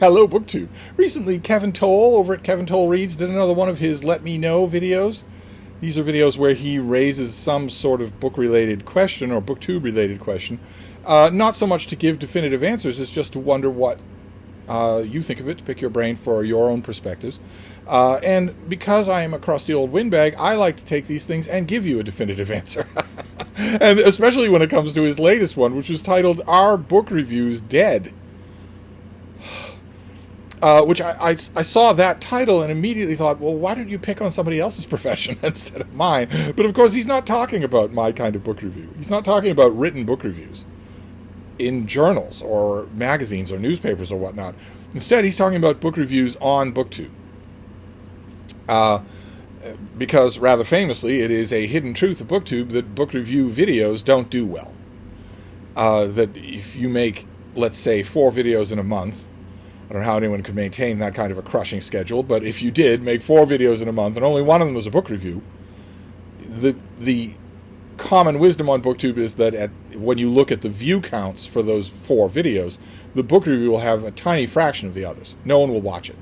Hello, BookTube. Recently, Kevin Towles over at Kevin Towles Reads did another one of his Let Me Know videos. These are videos where he raises some sort of book-related question or BookTube-related question. Not so much to give definitive answers, it's just to wonder what you think of it, to pick your brain for your own perspectives. And because I am a crusty old windbag, I like to take these things and give you a definitive answer. And especially when it comes to his latest one, which was titled, Are Book Reviews Dead? Which I saw that title and immediately thought, well, why don't you pick on somebody else's profession instead of mine? But of course, he's not talking about my kind of book review. He's not talking about written book reviews in journals or magazines or newspapers or whatnot. Instead, he's talking about book reviews on BookTube. Because rather famously, it is a hidden truth of BookTube that book review videos don't do well. That if you make, let's say, 4 videos in a month, I don't know how anyone could maintain that kind of a crushing schedule, but if you did make 4 videos in a month and only one of them was a book review, the common wisdom on BookTube is that when you look at the view counts for those 4 videos, the book review will have a tiny fraction of the others. No one will watch it.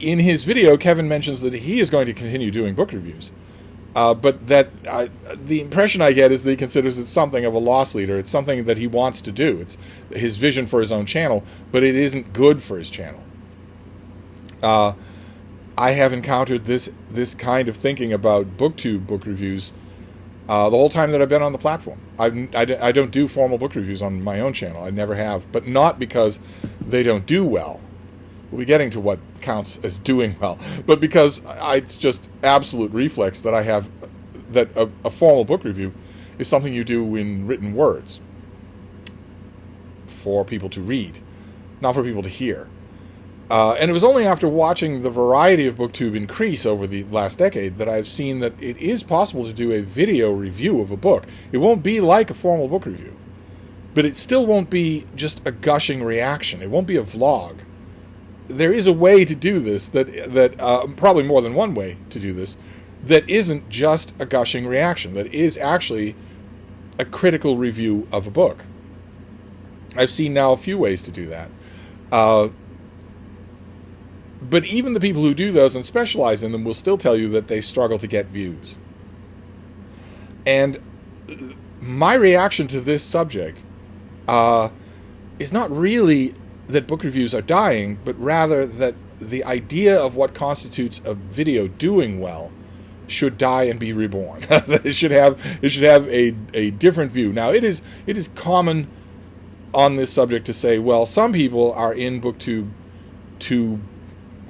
In his video, Kevin mentions that he is going to continue doing book reviews. But that the impression I get is that he considers it something of a loss leader. It's something that he wants to do. It's his vision for his own channel, but it isn't good for his channel. I have encountered this kind of thinking about BookTube book reviews the whole time that I've been on the platform. I don't do formal book reviews on my own channel. I never have, but not because they don't do well. We'll be getting to what counts as doing well, but because it's just absolute reflex that I have that a formal book review is something you do in written words for people to read, not for people to hear. And it was only after watching the variety of BookTube increase over the last decade that I've seen that it is possible to do a video review of a book. It won't be like a formal book review, but it still won't be just a gushing reaction. It won't be a vlog. There is a way to do this, that probably more than one way to do this, that isn't just a gushing reaction, that is actually a critical review of a book. I've seen now a few ways to do that. But even the people who do those and specialize in them will still tell you that they struggle to get views. And my reaction to this subject is not really that book reviews are dying, but rather that the idea of what constitutes a video doing well should die and be reborn. That it should have a different view. Now, it is common on this subject to say, well, some people are in BookTube to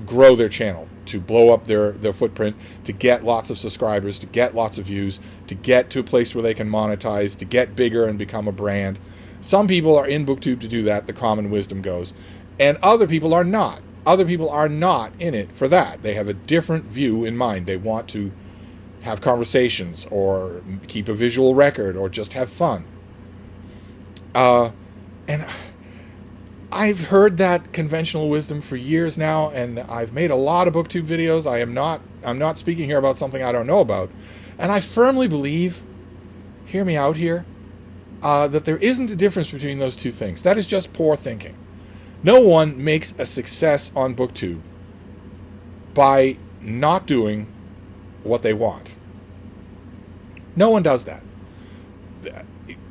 grow their channel, to blow up their footprint, to get lots of subscribers, to get lots of views, to get to a place where they can monetize, to get bigger and become a brand. Some people are in BookTube to do that, the common wisdom goes, and other people are not. Other people are not in it for that. They have a different view in mind. They want to have conversations or keep a visual record or just have fun. And I've heard that conventional wisdom for years now, and I've made a lot of BookTube videos. I'm not speaking here about something I don't know about. And I firmly believe, hear me out here, that there isn't a difference between those two things. That is just poor thinking. No one makes a success on BookTube by not doing what they want. No one does that.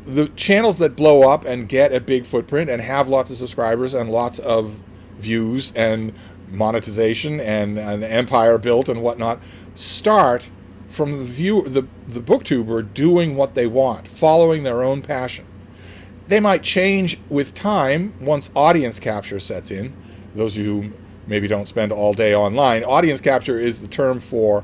The channels that blow up and get a big footprint and have lots of subscribers and lots of views and monetization and an empire built and whatnot start from the booktuber doing what they want, following their own passion. They might change with time once audience capture sets in. Those of you who maybe don't spend all day online, audience capture is the term for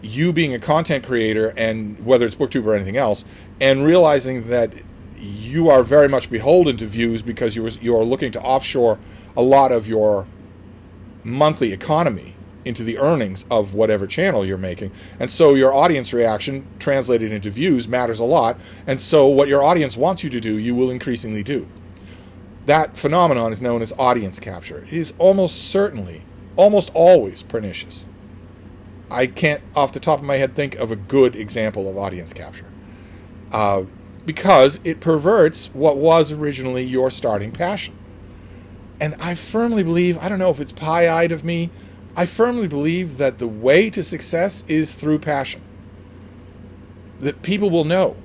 you being a content creator, and whether it's BookTube or anything else, and realizing that you are very much beholden to views because you are looking to offshore a lot of your monthly economy into the earnings of whatever channel you're making. And so your audience reaction translated into views matters a lot. And so what your audience wants you to do, you will increasingly do. That phenomenon is known as audience capture. It is almost always pernicious. I can't, off the top of my head, think of a good example of audience capture. because it perverts what was originally your starting passion. And I firmly believe, I don't know if it's pie-eyed of me, I firmly believe that the way to success is through passion. That people will know.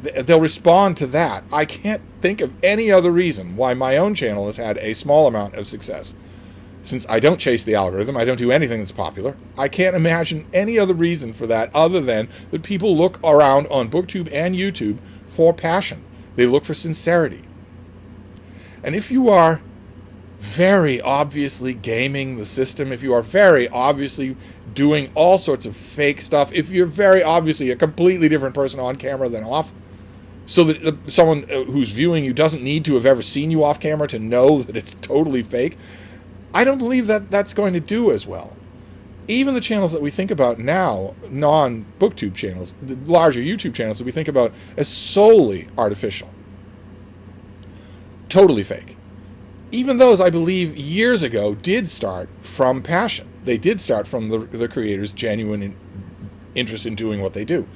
They'll respond to that. I can't think of any other reason why my own channel has had a small amount of success. Since I don't chase the algorithm, I don't do anything that's popular, I can't imagine any other reason for that other than that people look around on BookTube and YouTube for passion. They look for sincerity. And if you are very obviously gaming the system, if you are very obviously doing all sorts of fake stuff, if you're very obviously a completely different person on camera than off, so that someone who's viewing you doesn't need to have ever seen you off camera to know that it's totally fake, I don't believe that that's going to do as well. Even the channels that we think about now, non-BookTube channels, the larger YouTube channels that we think about as solely artificial, totally fake, even those, I believe, years ago did start from passion. They did start from the creators' genuine interest in doing what they do.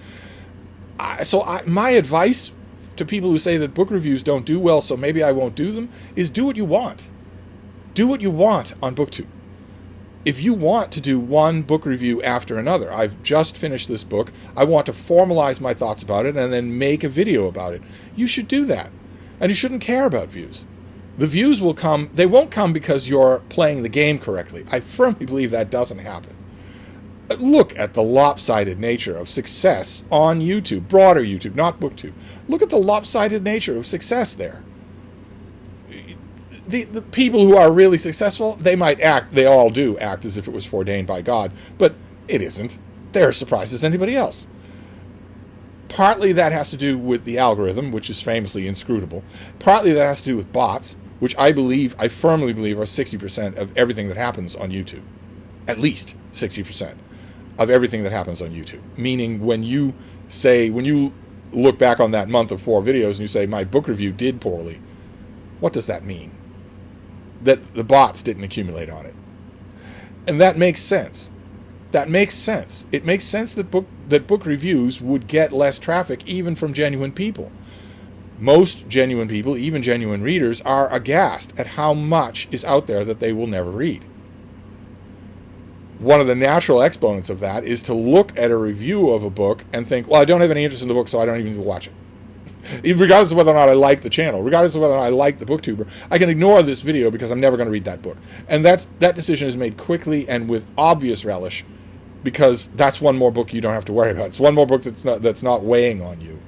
My advice to people who say that book reviews don't do well, so maybe I won't do them, is do what you want. Do what you want on BookTube. If you want to do one book review after another, I've just finished this book, I want to formalize my thoughts about it and then make a video about it, you should do that. And you shouldn't care about views. The views will come, they won't come because you're playing the game correctly. I firmly believe that doesn't happen. Look at the lopsided nature of success on YouTube, broader YouTube, not BookTube. Look at the lopsided nature of success there. The people who are really successful, they might act, they all do act as if it was foreordained by God, but it isn't. They're as surprised as anybody else. Partly that has to do with the algorithm, which is famously inscrutable. Partly that has to do with bots, which I firmly believe are 60% of everything that happens on YouTube. At least 60% of everything that happens on YouTube. Meaning when you look back on that month of 4 videos and you say, my book review did poorly, what does that mean? That the bots didn't accumulate on it. And that makes sense. That makes sense. It makes sense that book reviews would get less traffic even from genuine people. Most genuine people, even genuine readers, are aghast at how much is out there that they will never read. One of the natural exponents of that is to look at a review of a book and think, well, I don't have any interest in the book, so I don't even need to watch it. Regardless of whether or not I like the channel, regardless of whether or not I like the booktuber, I can ignore this video because I'm never going to read that book. And that decision is made quickly and with obvious relish, because that's one more book you don't have to worry about. It's one more book that's not weighing on you.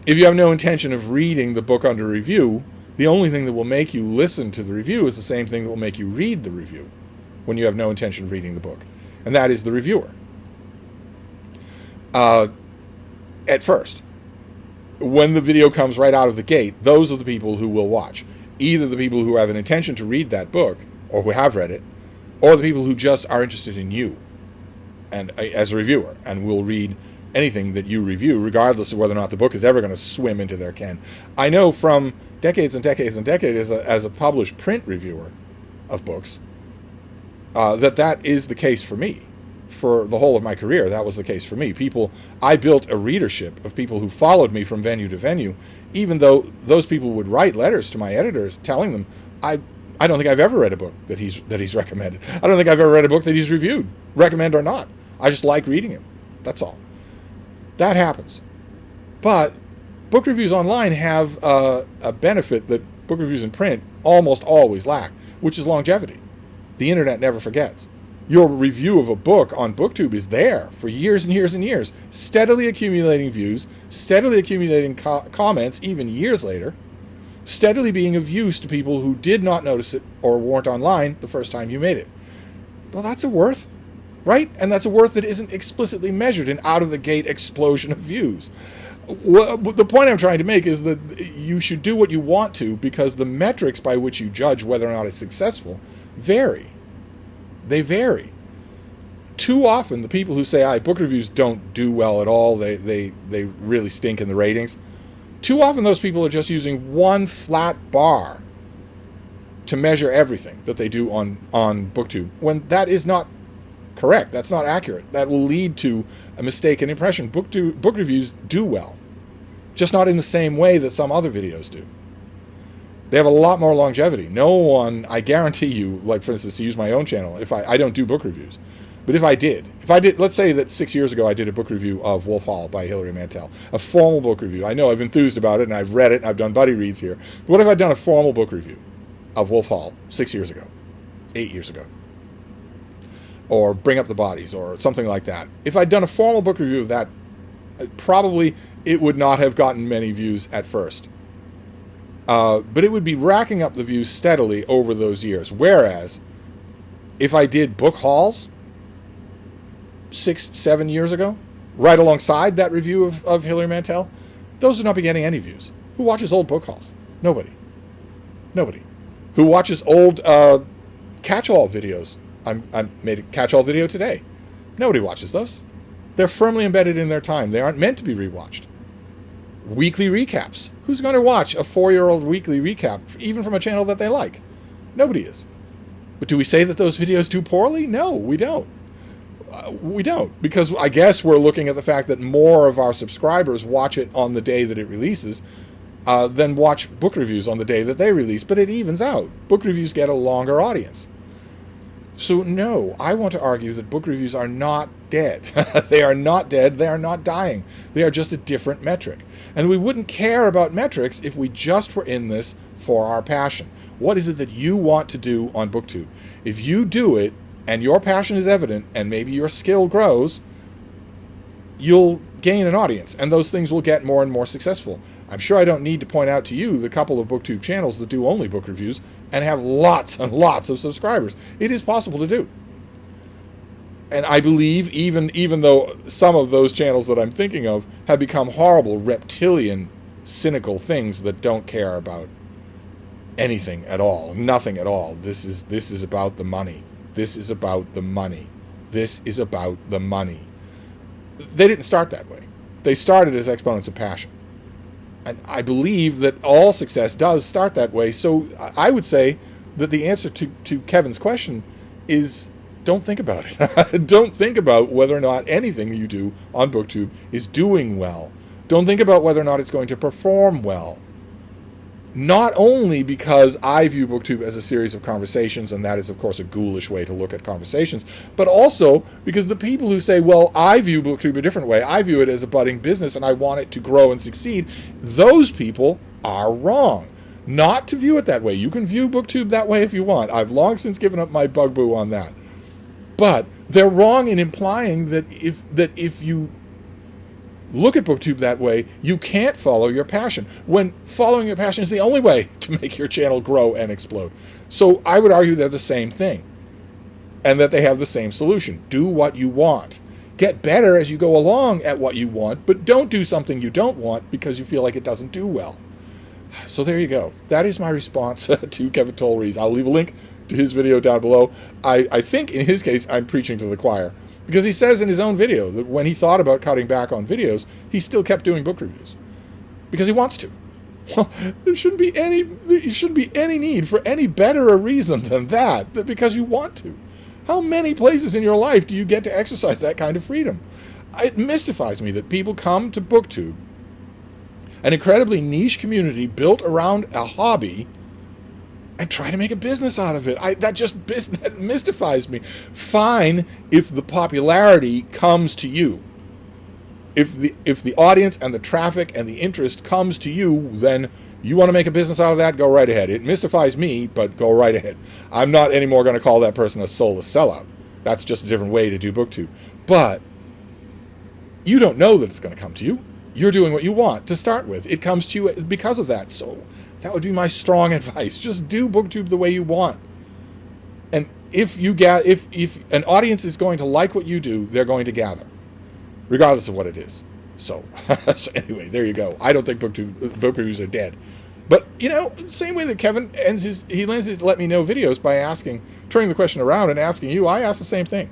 If you have no intention of reading the book under review, the only thing that will make you listen to the review is the same thing that will make you read the review when you have no intention of reading the book. And that is the reviewer. At first. When the video comes right out of the gate, those are the people who will watch. Either the people who have an intention to read that book, or who have read it, or the people who just are interested in you and as a reviewer and will read anything that you review, regardless of whether or not the book is ever going to swim into their ken. I know from decades and decades and decades as a published print reviewer of books that is the case for me. For the whole of my career, that was the case for me. I built a readership of people who followed me from venue to venue, even though those people would write letters to my editors telling them, I don't think I've ever read a book that he's recommended. I don't think I've ever read a book that he's reviewed, recommend or not. I just like reading him. That's all. That happens. But book reviews online have a benefit that book reviews in print almost always lack, which is longevity. The internet never forgets. Your review of a book on BookTube is there for years and years and years, steadily accumulating views, steadily accumulating comments even years later, steadily being of use to people who did not notice it or weren't online the first time you made it. Well, that's a worth, right? And that's a worth that isn't explicitly measured in out-of-the-gate explosion of views. The point I'm trying to make is that you should do what you want to, because the metrics by which you judge whether or not it's successful vary. They vary. Too often, the people who say, book reviews don't do well at all, they really stink in the ratings, too often those people are just using one flat bar to measure everything that they do on BookTube, when that is not correct. That's not accurate. That will lead to a mistaken impression. Book reviews do well. just not in the same way that some other videos do. They have a lot more longevity. No one, I guarantee you, like for instance, to use my own channel, if I don't do book reviews, but if I did, let's say that 6 years ago I did a book review of Wolf Hall by Hilary Mantel, a formal book review. I know I've enthused about it and I've read it and I've done buddy reads here. But what if I'd done a formal book review of Wolf Hall 6 years ago, 8 years ago? Or Bring Up the Bodies or something like that. If I'd done a formal book review of that, probably it would not have gotten many views at first. But it would be racking up the views steadily over those years. Whereas, if I did book hauls 6, 7 years ago, right alongside that review of Hilary Mantel, those would not be getting any views. Who watches old book hauls? Nobody. Nobody. Who watches old catch-all videos? I made a catch-all video today. Nobody watches those. They're firmly embedded in their time. They aren't meant to be rewatched. Weekly recaps. Who's going to watch a 4-year-old weekly recap, even from a channel that they like? Nobody is. But do we say that those videos do poorly? No, we don't. We don't. Because I guess we're looking at the fact that more of our subscribers watch it on the day that it releases than watch book reviews on the day that they release. But it evens out. Book reviews get a longer audience. So no, I want to argue that book reviews are not dead. They are not dead. They are not dying. They are just a different metric. And we wouldn't care about metrics if we just were in this for our passion. What is it that you want to do on BookTube? If you do it and your passion is evident and maybe your skill grows, you'll gain an audience and those things will get more and more successful. I'm sure I don't need to point out to you the couple of BookTube channels that do only book reviews and have lots and lots of subscribers. It is possible to do. And I believe even though some of those channels that I'm thinking of have become horrible, reptilian, cynical things that don't care about anything at all, nothing at all. This is about the money. This is about the money. This is about the money. They didn't start that way. They started as exponents of passion. And I believe that all success does start that way. So I would say that the answer to Kevin's question is don't think about it. Don't think about whether or not anything you do on BookTube is doing well. Don't think about whether or not it's going to perform well. Not only because I view BookTube as a series of conversations, and that is, of course, a ghoulish way to look at conversations, but also because the people who say, well, I view BookTube a different way, I view it as a budding business and I want it to grow and succeed, those people are wrong. Not to view it that way. You can view BookTube that way if you want. I've long since given up my bugaboo on that. But they're wrong in implying that if you look at BookTube that way, you can't follow your passion, when following your passion is the only way to make your channel grow and explode. So I would argue they're the same thing, and that they have the same solution. Do what you want. Get better as you go along at what you want, but don't do something you don't want because you feel like it doesn't do well. So there you go. That is my response to Kevin Towles. I'll leave a link to his video down below. I think in his case, I'm preaching to the choir. Because he says in his own video that when he thought about cutting back on videos, he still kept doing book reviews. Because he wants to. Well, there shouldn't be any need for any better a reason than that because you want to. How many places in your life do you get to exercise that kind of freedom? It mystifies me that people come to BookTube, an incredibly niche community built around a hobby, and try to make a business out of it. That mystifies me. Fine if the popularity comes to you. If the audience and the traffic and the interest comes to you, then you want to make a business out of that, go right ahead. It mystifies me, but go right ahead. I'm not anymore going to call that person a soulless sellout. That's just a different way to do BookTube. But you don't know that it's going to come to you. You're doing what you want to start with. It comes to you because of that. So that would be my strong advice. Just do BookTube the way you want. And if an audience is going to like what you do, they're going to gather, regardless of what it is. So anyway, there you go. I don't think book reviews are dead. But, same way that Kevin ends his let me know videos by turning the question around and asking you, I ask the same thing.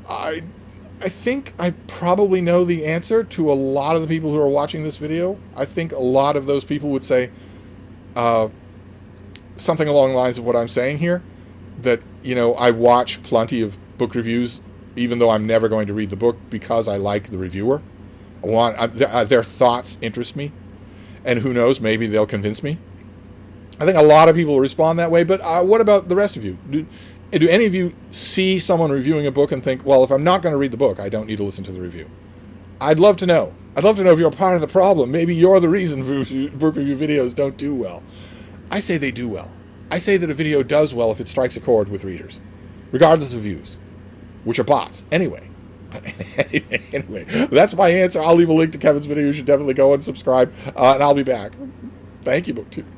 I think I probably know the answer to a lot of the people who are watching this video. I think a lot of those people would say something along the lines of what I'm saying here, that, I watch plenty of book reviews, even though I'm never going to read the book because I like the reviewer. Their thoughts interest me, and who knows, maybe they'll convince me. I think a lot of people respond that way, but what about the rest of you? Do any of you see someone reviewing a book and think, well, if I'm not going to read the book, I don't need to listen to the review? I'd love to know. I'd love to know if you're part of the problem. Maybe you're the reason book review videos don't do well. I say they do well. I say that a video does well if it strikes a chord with readers, regardless of views, which are bots anyway. But anyway, that's my answer. I'll leave a link to Kevin's video. You should definitely go and subscribe, and I'll be back. Thank you, BookTube.